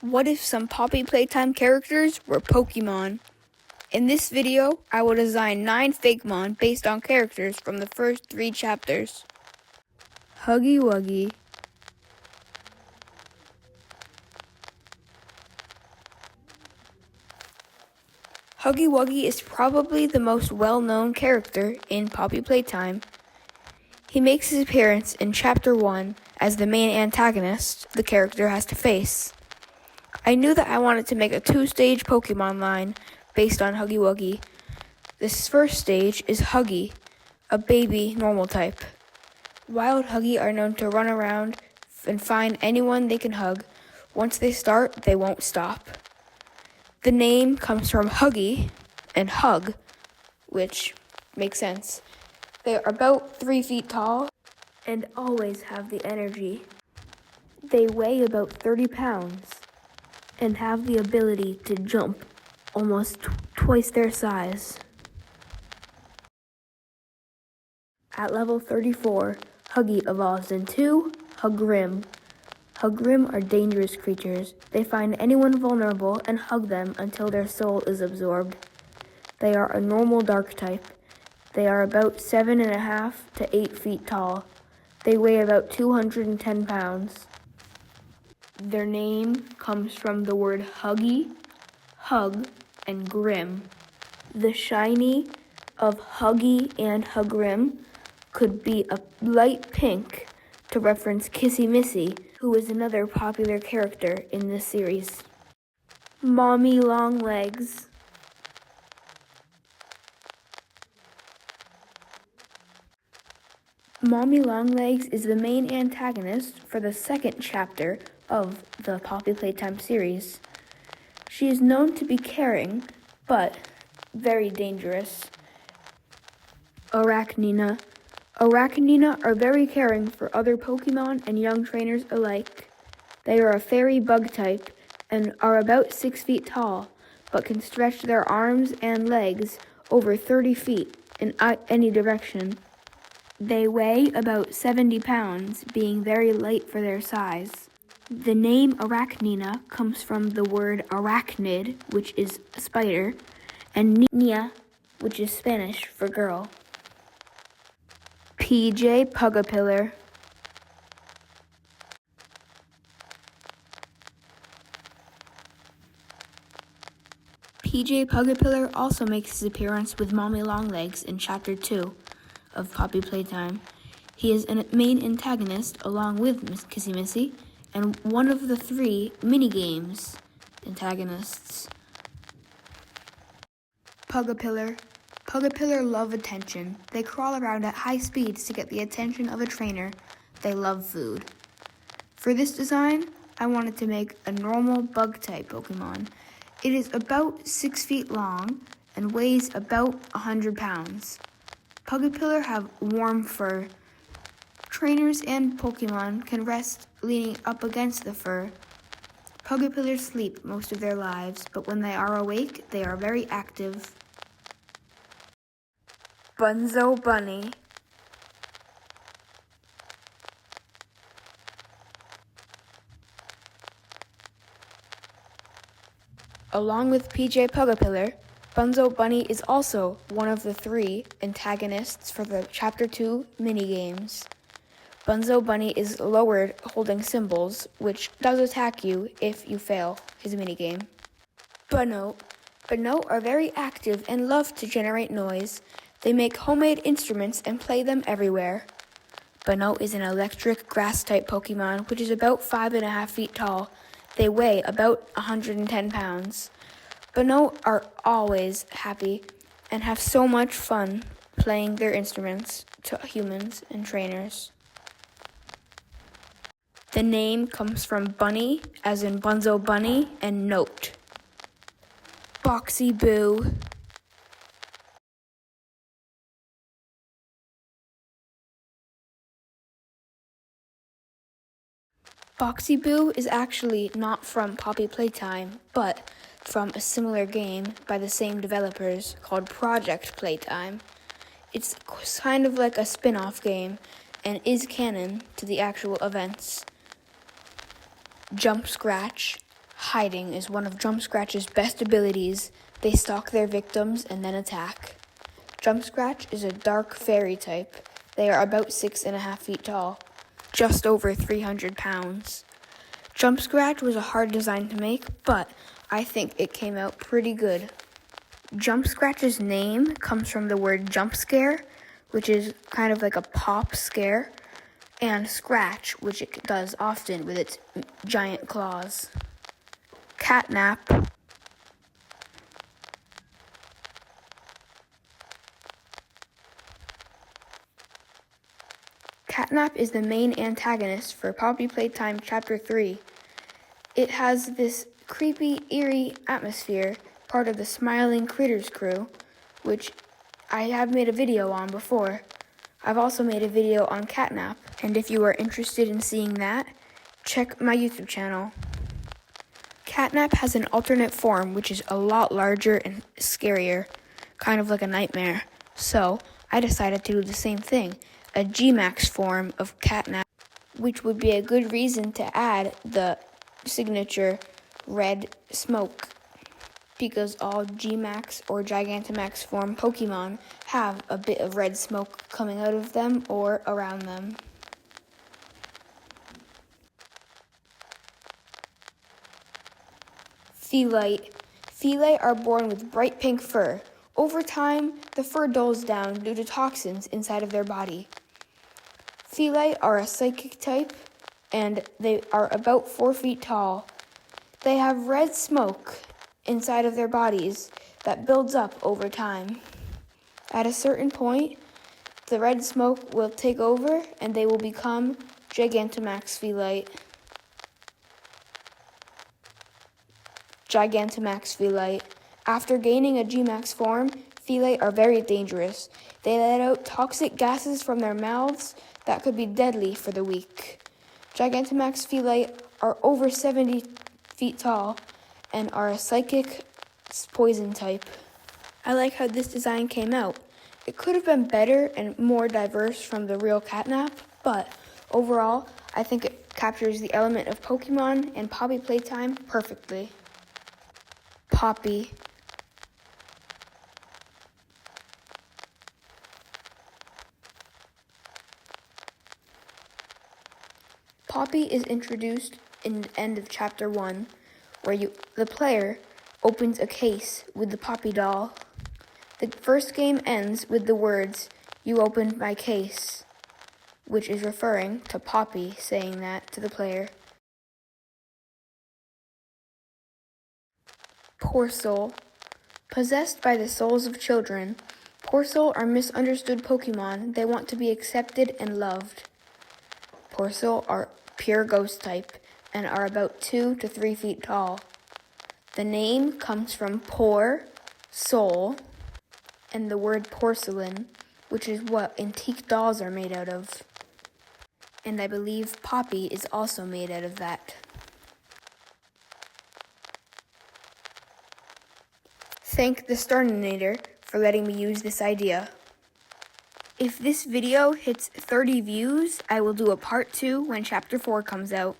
What if some Poppy Playtime characters were Pokemon? In this video, I will design 9 Fakemon based on characters from the first 3 chapters. Huggy Wuggy, Huggy Wuggy is probably the most well-known character in Poppy Playtime. He makes his appearance in Chapter 1 as the main antagonist the character has to face. I knew that I wanted to make a 2-stage Pokemon line based on Huggy Wuggy. This first stage is Huggy, a baby normal type. Wild Huggy are known to run around and find anyone they can hug. Once they start, they won't stop. The name comes from Huggy and hug, which makes sense. They are about 3 feet tall and always have the energy. They weigh about 30 pounds and have the ability to jump almost twice their size. At level 34, Huggy evolves into Hugrim. Hugrim are dangerous creatures. They find anyone vulnerable and hug them until their soul is absorbed. They are a normal dark type. They are about 7.5 to 8 feet tall. They weigh about 210 pounds. Their name comes from the word huggy, hug, and grim. The shiny of Huggy and Hugrim could be a light pink to reference Kissy Missy, who is another popular character in this series. Mommy Longlegs. Mommy Longlegs is the main antagonist for the second chapter of the Poppy Playtime series. She is known to be caring, but very dangerous. Arachnina. Arachnina are very caring for other Pokemon and young trainers alike. They are a fairy bug type and are about 6 feet tall, but can stretch their arms and legs over 30 feet in any direction. They weigh about 70 pounds, being very light for their size. The name Arachnina comes from the word arachnid, which is a spider, and niña, which is Spanish for girl. PJ Pugapillar. PJ Pugapillar also makes his appearance with Mommy Longlegs in Chapter 2 of Poppy Playtime. He is a main antagonist along with Miss Kissy Missy and one of the 3 minigames antagonists. Pugapillar. Pugapillar love attention. They crawl around at high speeds to get the attention of a trainer. They love food. For this design, I wanted to make a normal bug-type Pokemon. It is about 6 feet long and weighs about 100 pounds. Pugapillar have warm fur. Trainers and Pokemon can rest leaning up against the fur. Pugapillar sleep most of their lives, but when they are awake, they are very active. Bunzo Bunny. Along with PJ Pugapillar, Bunzo Bunny is also one of the 3 antagonists for the Chapter 2 minigames. Bunzo Bunny is lowered holding symbols, which does attack you if you fail his minigame. Bunnote. Bunnote are very active and love to generate noise. They make homemade instruments and play them everywhere. Bunnote is an electric grass-type Pokemon, which is about 5.5 feet tall. They weigh about 110 pounds. Bunnote are always happy and have so much fun playing their instruments to humans and trainers. The name comes from bunny, as in Bunzo Bunny, and note. Boxy Boo. Boxy Boo is actually not from Poppy Playtime, but from a similar game by the same developers called Project Playtime. It's kind of like a spin-off game and is canon to the actual events. Jump Scratch. Hiding is one of Jump Scratch's best abilities. They stalk their victims and then attack. Jump Scratch is a dark fairy type. They are about 6.5 feet tall, just over 300 pounds. Jump Scratch was a hard design to make, but I think it came out pretty good. Jump Scratch's name comes from the word jump scare, which is kind of like a pop scare, and scratch, which it does often with its giant claws. Catnap. Catnap is the main antagonist for Poppy Playtime Chapter 3. It has this creepy, eerie atmosphere, part of the Smiling Critters crew, which I have made a video on before. I've also made a video on Catnap, and if you are interested in seeing that, check my YouTube channel. Catnap has an alternate form, which is a lot larger and scarier, kind of like a nightmare. So, I decided to do the same thing, a gmax form of Catnap, which would be a good reason to add the signature red smoke, because all gmax or gigantamax form Pokemon have a bit of red smoke coming out of them or around them. Feelite. Feelite are born with bright pink fur. Over time, the fur dulls down due to toxins inside of their body. Feelite are a psychic type, and they are about 4 feet tall. They have red smoke inside of their bodies that builds up over time. At a certain point, the red smoke will take over and they will become Gigantamax Feelite. Gigantamax Feelite. After gaining a Gmax form, Feelite are very dangerous. They let out toxic gases from their mouths that could be deadly for the weak. Gigantamax Feelite are over 70 feet tall and are a psychic poison type. I like how this design came out. It could have been better and more diverse from the real Catnap, but overall, I think it captures the element of Pokemon and Poppy Playtime perfectly. Poppy. Poppy is introduced in the end of Chapter 1, where the player opens a case with the Poppy doll. The first game ends with the words, "You opened my case," which is referring to Poppy saying that to the player. Poor Soul. Possessed by the souls of children, Poor Soul are misunderstood Pokemon. They want to be accepted and loved. Poor Soul are pure ghost type and are about 2 to 3 feet tall. The name comes from poor, soul, and the word porcelain, which is what antique dolls are made out of. And I believe Poppy is also made out of that. Thank the Starminator for letting me use this idea. If this video hits 30 views, I will do a part 2 when Chapter 4 comes out.